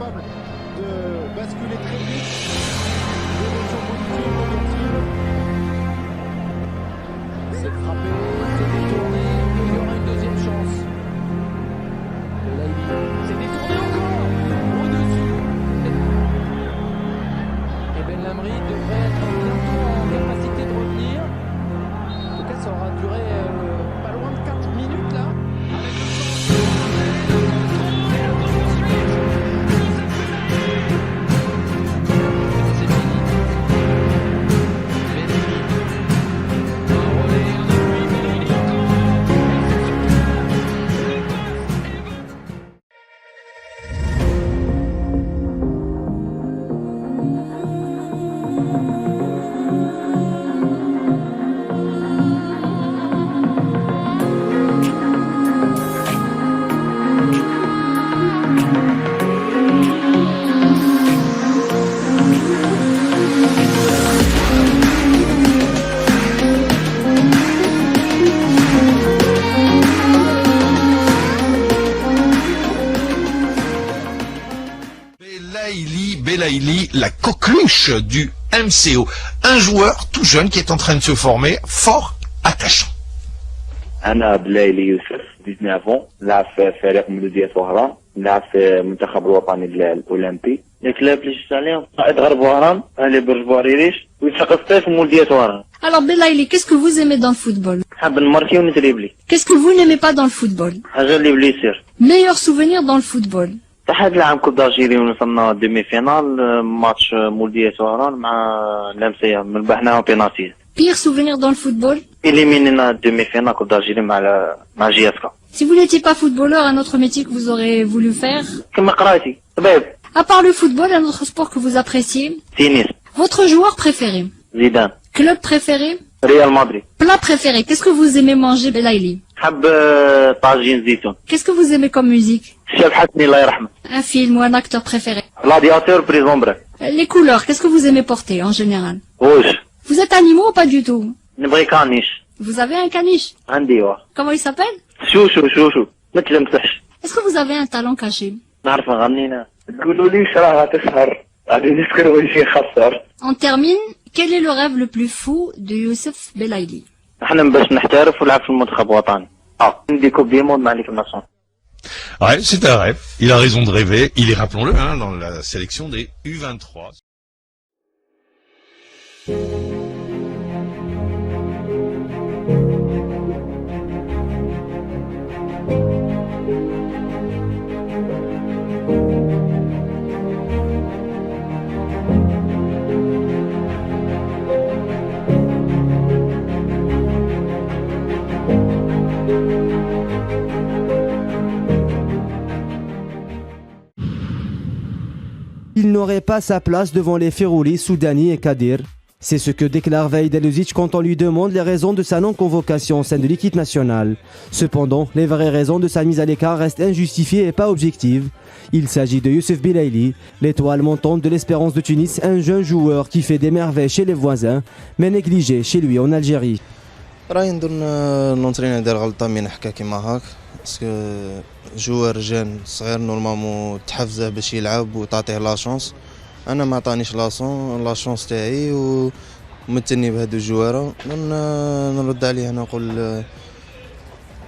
capable de basculer très vite d'émotions positives, négatives. C'est frappé, c'est détourné, il y aura une deuxième chance. Belaïli, c'est détourné encore, au-dessus. Et Ben Lamri devrait être bientôt en capacité de revenir. En tout cas, ça aura duré pas loin de 4 minutes là. Avec le Belaïli, la coqueluche du MCO. Un joueur tout jeune qui est en train de se former, fort attachant. أنا بلايلي يوسف 19 لعب في فريق مولودية وهران لعب في المنتخب الوطني الأولمبي. الكلاب اللي شفت عليهم قائد غرب وهران أهلي برج بواريريش ويسحق الصيف مولودية وهران. Alors Belaïli, qu'est-ce que vous aimez dans le football? حاب نماركي ونتريبلي. Qu'est-ce que vous n'aimez pas dans le football? حاجة اللي بلي يصير. Meilleur souvenir dans le football? تحت العام كوب دالجيري وصلنا ديمي فينال ماتش مولودية وهران مع لامسية ربحناها بينالتي. Pire souvenir dans le football? إليمينينا ديمي فينال كوب دالجيري مع جياسكا. Si vous n'étiez pas footballeur, un autre métier que vous aurez voulu faire? كما قرايتي طبيب. À part le football, un autre sport que vous appréciez? تنس. Votre joueur préféré? زيدان. Club préféré? ريال مدريد. Plat préféré? Qu'est-ce que vous aimez manger, Belaïli? حب طاجين زيتون. Qu'est-ce que vous aimez comme musique? الشاب حسني الله يرحمه. Un film ou un acteur préféré? Gladiateur prison break. Les couleurs, qu'est-ce que vous aimez porter en général? rouge. Vous êtes animaux ou pas du tout? نبغي كانيش. Vous avez un caniche? عندي واه. Comment il s'appelle? شو ما تلمسش. Est-ce que vous avez un talent caché? نعرف نغني انا. تقولوا لي واش راه غتسهر. غادي نسكر وجهي خسر. On termine. Quel est le rêve le plus fou de Youssef Belaïli? احنا باش نحترف ونلعب في المنتخب الوطني. عندي كوب دي موند مع ليكيب ناسيونال. Ouais, c'est un rêve. Il a raison de rêver. Il est, rappelons-le, dans la sélection des U23. Il n'aurait pas sa place devant les Féroulis, Soudani et Kadir. C'est ce que déclare Vaïd Eluzic quand on lui demande les raisons de sa non-convocation au sein de l'équipe nationale. Cependant, les vraies raisons de sa mise à l'écart restent injustifiées et pas objectives. Il s'agit de Youssef Belaïli, l'étoile montante de l'Espérance de Tunis, un jeune joueur qui fait des merveilles chez les voisins, mais négligé chez lui en Algérie. راهي نظن لونترينر دار غلطه من حكى كيما هاك باسكو جوار جان صغير نورمالمون تحفزه باش يلعب وتعطيه لا شونس انا ما عطانيش لا شونس تاعي ومتني بهادو الجواره نرد عليه انا نقول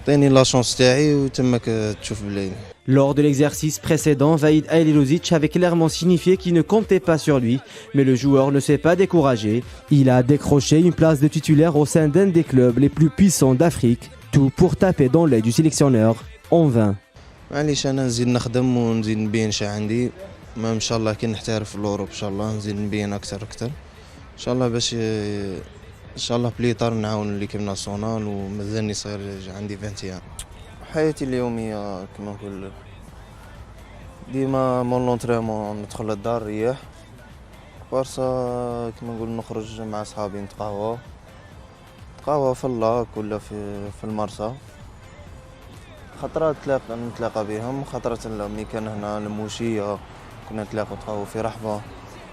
عطيني لا شونس تاعي وتمك تشوف بلاي. Lors de l'exercice précédent, Vaïd Eluzic avait clairement signifié qu'il ne comptait pas sur lui, mais le joueur ne s'est pas découragé. Il a décroché une place de titulaire au sein d'un des clubs les plus puissants d'Afrique, tout pour taper dans l'œil du sélectionneur en vain. معليش انا نزيد نخدم ونزيد نبين شي عندي ما ان شاء الله كي نحترف في الاوروب ان شاء الله نزيد نبين اكثر ان شاء الله باش ان شاء الله بليطار نعاون ليكيب ناسيونال ومازالني صغير عندي 21. حياتي اليوميه كما نقول ديما مون لونطريمون ندخل للدار نريح بارسا كما نقول نخرج مع صحابي نتقهوى في اللاك ولا في المرسى خطرات نتلاقى بهم خطرات ملي كان هنا الموشية كنا نتلاقوا نتقهوى في رحبة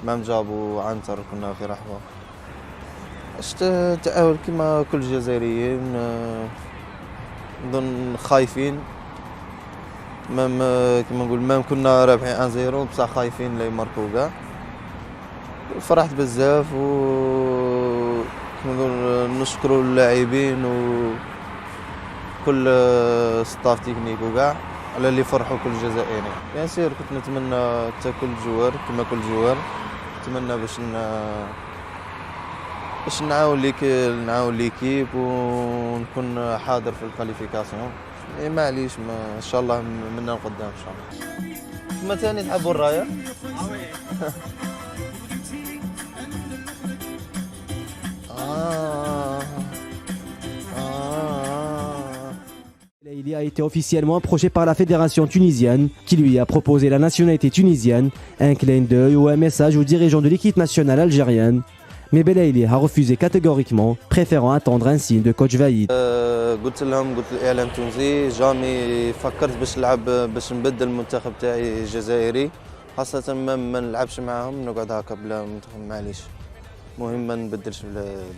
مام جابو عنتر كنا في رحبة تعاون كما كل الجزائريين نظن خايفين مام كيما نقول مام كنا رابحين 1-0 بصح خايفين لا يماركو كاع. فرحت بزاف و كيما نقول نشكروا اللاعبين وكل ستاف تكنيك وكاع على اللي فرحوا كل جزائري. بيان سير كنت نتمنى حتى كل جوار كما كل جوار نتمنى باش نعاون ليكيب ونكون حاضر في الكاليفيكاسيون. معليش ان شاء الله منا لقدام ان شاء الله. ثم ثاني تحبوا الرايه؟ Il a été officiellement approché par la fédération tunisienne qui lui a proposé la nationalité tunisienne, un clin d'œil ou un message aux dirigeants de l'équipe nationale algérienne. Mais Belaïli a refusé catégoriquement, préférant attendre un signe de coach Vaïd. قلت للاعلام التونسي جامي فكرت باش نبدل المنتخب تاعي الجزائري، خاصة ما نلعبش معاهم نقعد هكا بلا منتخب. معليش مهم ما نبدلش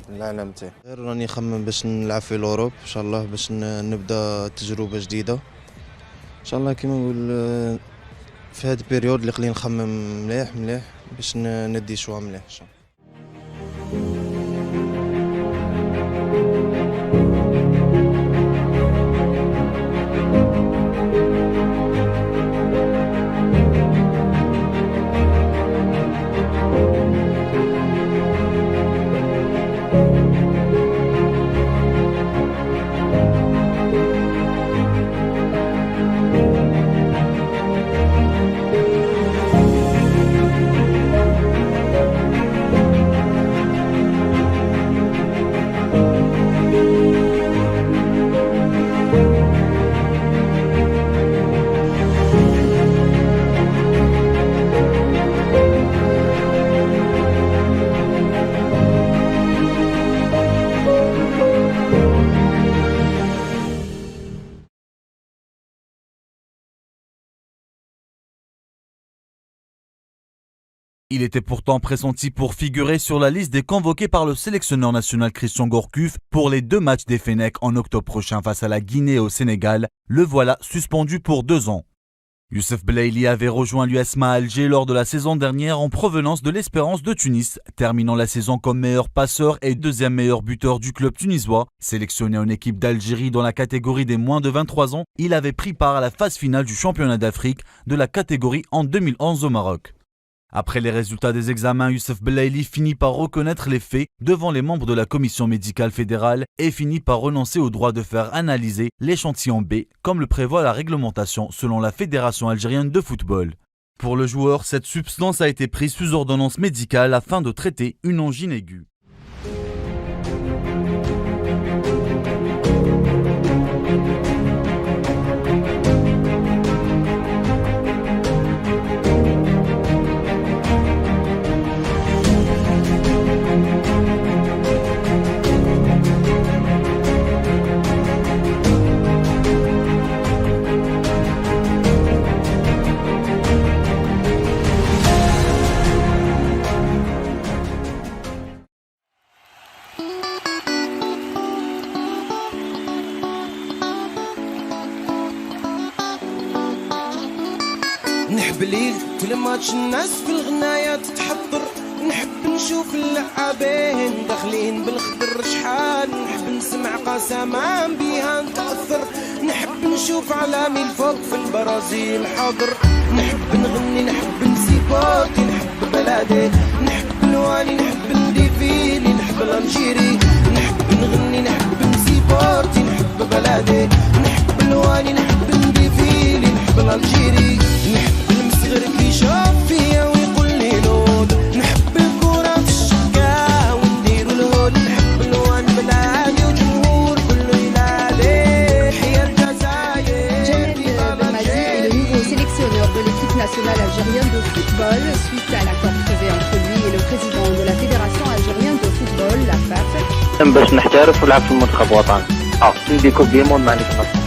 العالم تاعي. غير راني نخمم باش نلعب في الاوروب ان شاء الله باش نبدا تجربه جديده ان شاء الله. كيما نقول في هذا البيريود اللي خلينا نخمم مليح باش ندي شوا مليح ان شاء الله. Il était pourtant pressenti pour figurer sur la liste des convoqués par le sélectionneur national Christian Gourcuff pour les 2 matchs des Fennecs en octobre prochain face à la Guinée et au Sénégal. Le voilà suspendu pour 2 ans. Youssef Belaïli avait rejoint l'USMA Alger lors de la saison dernière en provenance de l'Espérance de Tunis, terminant la saison comme meilleur passeur et 2e meilleur buteur du club tunisois. Sélectionné en équipe d'Algérie dans la catégorie des moins de 23 ans, il avait pris part à la phase finale du championnat d'Afrique de la catégorie en 2011 au Maroc. Après les résultats des examens, Youssef Belaïli finit par reconnaître les faits devant les membres de la commission médicale fédérale et finit par renoncer au droit de faire analyser l'échantillon B, comme le prévoit la réglementation selon la Fédération algérienne de football. Pour le joueur, cette substance a été prise sous ordonnance médicale afin de traiter une angine aiguë. نحب ليل كل ماتش الناس في الغناية تتحضر، نحب نشوف اللاعبين داخلين بالخضر شحال، نحب نسمع قسمان بيها نتأثر، نحب نشوف علامي الفوق في البرازيل حاضر، نحب نغني نحب نسيبوتي نحب بلادي، نحب الواني نحب نديفيلي نحب الانجيري، نحب نغني نحب نسيبوتي نحب بلادي، نحب الواني نحب نديفيلي نحب الانجيري، نحب المصغر كي يشوف فيا ويقول لي نود، نحب الكرة في الشقة ونديرو الهود، نحب الوان بلادي وجمهور كله ينادي حيا الجزائر. Djamel Belmadi est le nouveau sélectionneur de l'équipe nationale algérienne de football suite à l'accord trouvé entre lui et le président de la fédération algérienne de football, la FAF. باش نحترف ونلعب في المنتخب وطني. ندي كوب دي موند مع ليكيب.